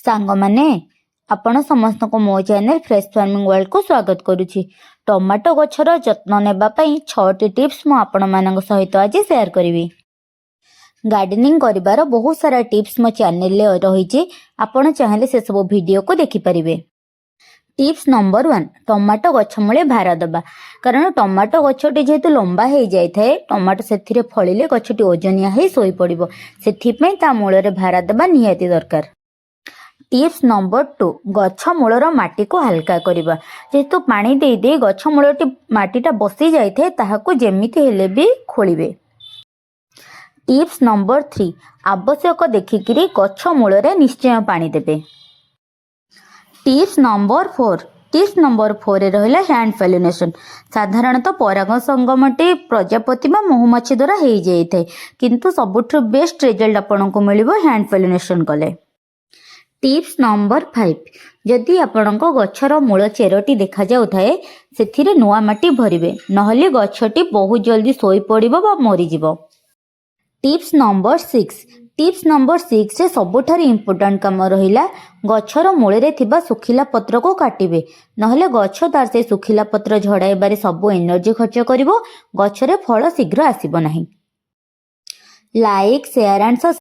सांग माने आपण समस्त को मो चैनल फ्रेश फार्मिंग वर्ल्ड को स्वागत करुछि। टमाटो गछर जत्न नेबा पई 6टी टिप्स मु आपण मानक सहित आज शेयर करिवि। गार्डनिंग करिवार बहुत सारा टिप्स मो चैनल ले रहिछि, आपण चाहेले से सब वीडियो को देखि परिबे। टिप्स नंबर 1, टमाटो गछ मूले भार दबा। कारण टमाटो गछटी जेहेतु लंबा हो जाए टमाटो से फलिले गछटी ओजनिया हो सोई पड़िबो, सेथिपई ता मूल भार दबा निहाती दरकार। टिप्स नंबर 2, गछ मूलर माटी को हल्का करबा। जेहेतु पानी दे दे गछ मूलटी माटीटा बसी जाए ताहाकू जेमिति हेले भी खोलिबे। टिप्स नंबर 3, आवश्यक देखिकिरी गछ मूलरे निश्चय पानी देबे। टिप्स नंबर 4 रहिला हैंड पॉलिनेशन। साधारणतः पराग संगमटी प्रजापति बा महुमाछी द्वारा हो जाए, किंतु सबुठ बेस्ट रिजल्ट आपको मिलिबो हैंड पॉलिनेशन कले। टिप्स नंबर 5, जदि आपणक गछर मूल चेरटी देखा जाउथाए सेथिरे नुआ माटी भरिबे, नहले गछटी बहुत जल्दी सोई पड़िबो बा मरिजिबो। टिप्स नंबर 6 रे सबुठार इम्पोर्टेंट काम रहिला गछर मूले थिबा सुखिला पत्र को काटिबे, नहले गछ तार से सुखिला पत्र झड़ाइबारे सब एनर्जी खर्च करिवो, गछरे फल शीघ्र आसीबो नाही। Like share and